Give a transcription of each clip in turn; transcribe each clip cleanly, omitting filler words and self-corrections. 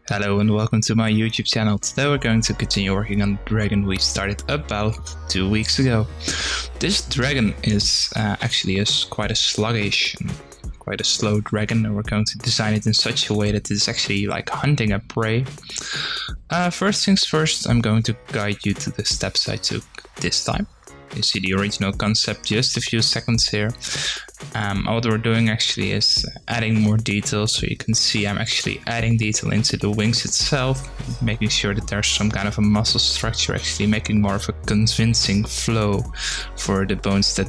Hello and welcome to my YouTube channel. Today we're going to continue working on the dragon we started about 2 weeks ago. This dragon is actually quite a sluggish and quite a slow dragon, and we're going to design it in such a way that it's actually like hunting a prey. First things first, I'm going to guide you to the steps I took this time. You see the original concept just a few seconds here. What we're doing actually is adding more detail, so you can see I'm actually adding detail into the wings itself, making sure that there's some kind of a muscle structure, actually making more of a convincing flow for the bones that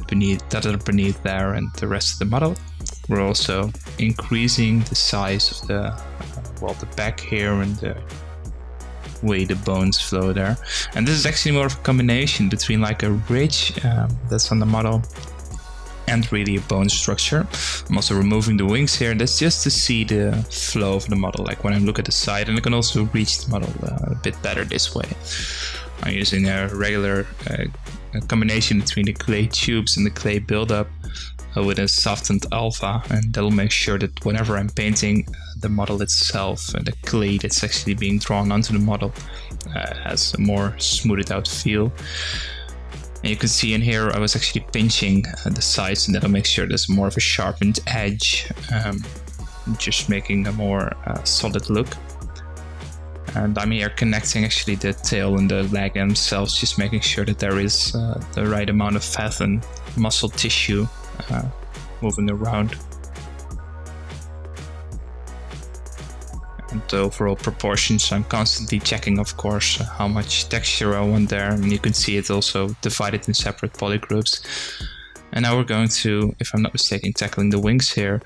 are beneath there and the rest of the model. We're also increasing the size of the back here and the way the bones flow there. And this is actually more of a combination between like a ridge that's on the model and really a bone structure. I'm also removing the wings here. That's just to see the flow of the model, like when I look at the side, and I can also reach the model a bit better this way. I'm using a regular combination between the clay tubes and the clay buildup with a softened alpha, and that'll make sure that whenever I'm painting the model itself, the clay that's actually being drawn onto the model has a more smoothed out feel. And you can see in here I was actually pinching the sides, and that'll make sure there's more of a sharpened edge, just making a more solid look. And I'm here connecting actually the tail and the leg themselves, just making sure that there is the right amount of fat and muscle tissue moving around. And the overall proportions, I'm constantly checking, of course, how much texture I want there, and you can see it also divided in separate polygroups. And now we're going to, if I'm not mistaken, tackling the wings here.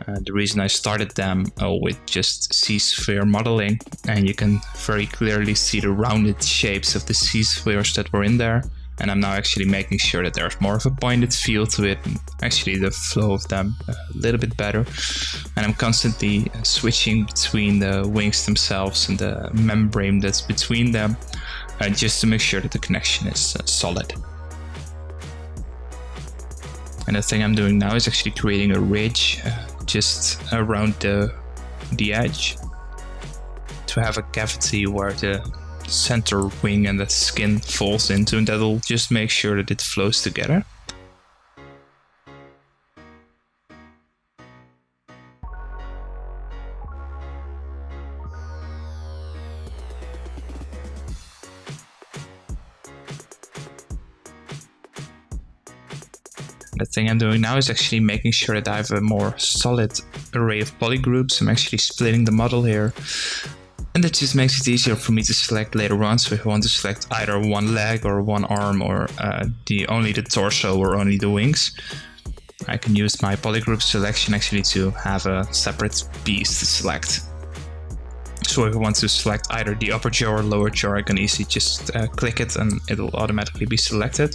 The reason I started them with just C-sphere modeling, and you can very clearly see the rounded shapes of the C-spheres that were in there. And I'm now actually making sure that there's more of a pointed feel to it, and actually the flow of them a little bit better. And I'm constantly switching between the wings themselves and the membrane that's between them, just to make sure that the connection is solid. And the thing I'm doing now is actually creating a ridge just around the edge to have a cavity where the center wing and the skin falls into, and that'll just make sure that it flows together. The thing I'm doing now is actually making sure that I have a more solid array of polygroups. I'm actually splitting the model here, and that just makes it easier for me to select later on. So if I want to select either one leg or one arm, or only the torso or only the wings, I can use my polygroup selection actually to have a separate piece to select. So if I want to select either the upper jaw or lower jaw, I can easily just click it and it will automatically be selected.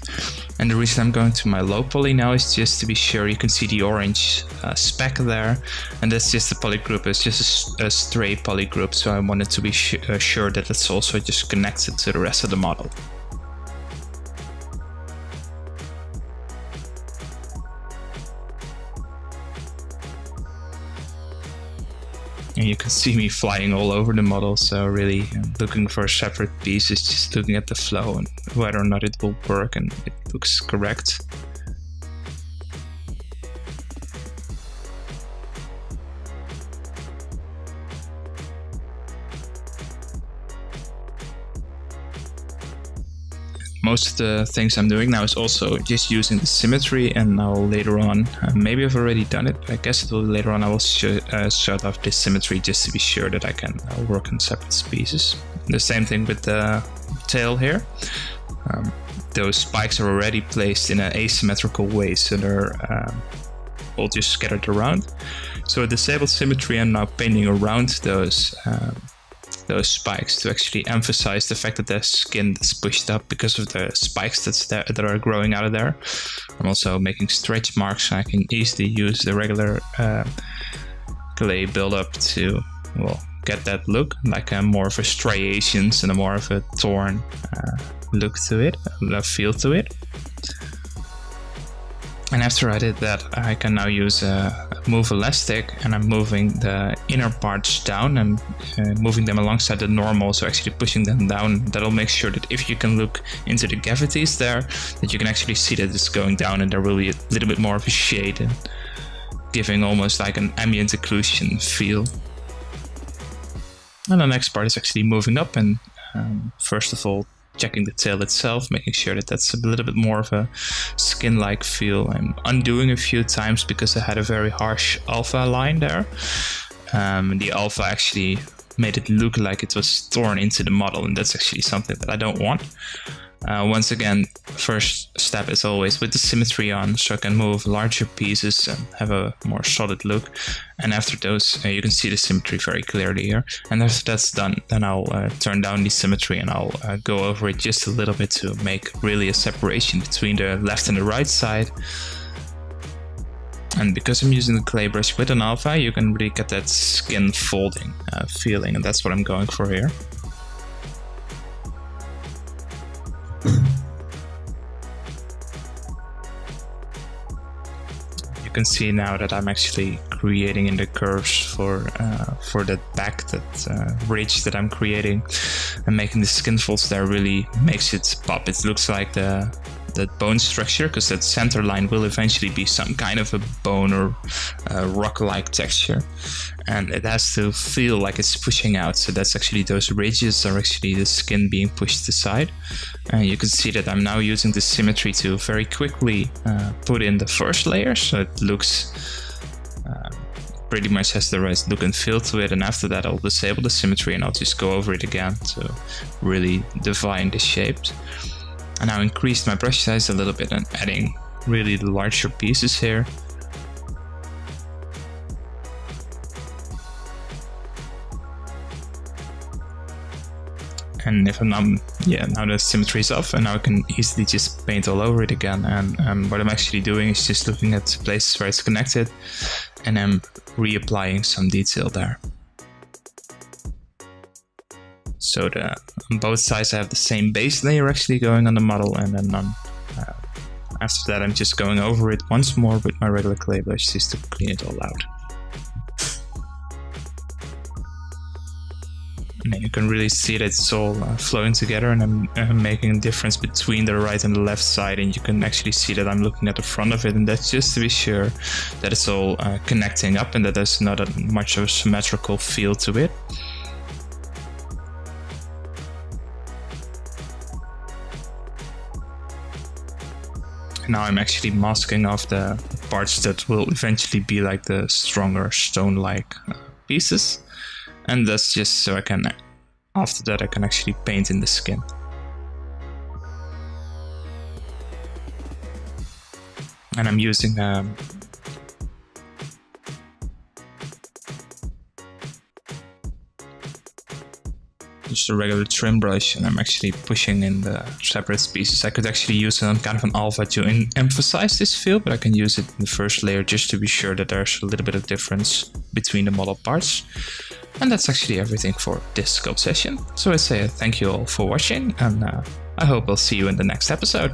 And the reason I'm going to my low poly now is just to be sure. You can see the orange speck there, and that's just a polygroup. It's just a stray polygroup, so I wanted to be sure that it's also just connected to the rest of the model. And you can see me flying all over the model, so really looking for separate pieces, just looking at the flow and whether or not it will work and it looks correct. Most of the things I'm doing now is also just using the symmetry, and now later on, maybe I've already done it, I guess it will later on, I will shut off this symmetry just to be sure that I can work on separate pieces. The same thing with the tail here. Those spikes are already placed in an asymmetrical way, so they're all just scattered around. So with disabled symmetry, I'm now painting around those spikes to actually emphasize the fact that the skin is pushed up because of the spikes that are growing out of there. I'm also making stretch marks, so I can easily use the regular clay buildup to, well, get that look, like a more of a striations and a more of a torn look to it, a feel to it. And after I did that, I can now use a move elastic, and I'm moving the inner parts down and moving them alongside the normal, so actually pushing them down. That'll make sure that if you can look into the cavities there, that you can actually see that it's going down, and there will be a little bit more of a shade and giving almost like an ambient occlusion feel. And the next part is actually moving up and first of all checking the tail itself, making sure that that's a little bit more of a skin-like feel. I'm undoing a few times because I had a very harsh alpha line there. The alpha actually made it look like it was torn into the model, and that's actually something that I don't want. Once again, first step is always with the symmetry on, so I can move larger pieces and have a more solid look. And after those, you can see the symmetry very clearly here. And after that's done, then I'll turn down the symmetry and I'll go over it just a little bit to make really a separation between the left and the right side. And because I'm using the clay brush with an alpha, you can really get that skin folding feeling, and that's what I'm going for here. You can see now that I'm actually creating in the curves for that back, that ridge that I'm creating, and making the skin folds there really makes it pop. It looks like that bone structure, because that center line will eventually be some kind of a bone or rock-like texture, and it has to feel like it's pushing out. So that's actually, those ridges are actually the skin being pushed aside. And you can see that I'm now using the symmetry to very quickly put in the first layer, so it looks pretty much has the right look and feel to it. And after that, I'll disable the symmetry and I'll just go over it again to really define the shapes. And now increased my brush size a little bit and adding really larger pieces here. And if I'm not, now the symmetry is off, and now I can easily just paint all over it again. And what I'm actually doing is just looking at places where it's connected, and I'm reapplying some detail there. So on both sides I have the same base layer actually going on the model, and then after that I'm just going over it once more with my regular clay brush just to clean it all out. And then you can really see that it's all flowing together, and I'm making a difference between the right and the left side, and you can actually see that I'm looking at the front of it, and that's just to be sure that it's all connecting up and that there's not much of a symmetrical feel to it. Now I'm actually masking off the parts that will eventually be like the stronger stone-like pieces. And that's just so I can, after that I can actually paint in the skin. And I'm using just a regular trim brush, and I'm actually pushing in the separate pieces. I could actually use some kind of an alpha to emphasize this feel, but I can use it in the first layer just to be sure that there's a little bit of difference between the model parts. And that's actually everything for this sculpt session. So I say thank you all for watching, and I hope I'll see you in the next episode.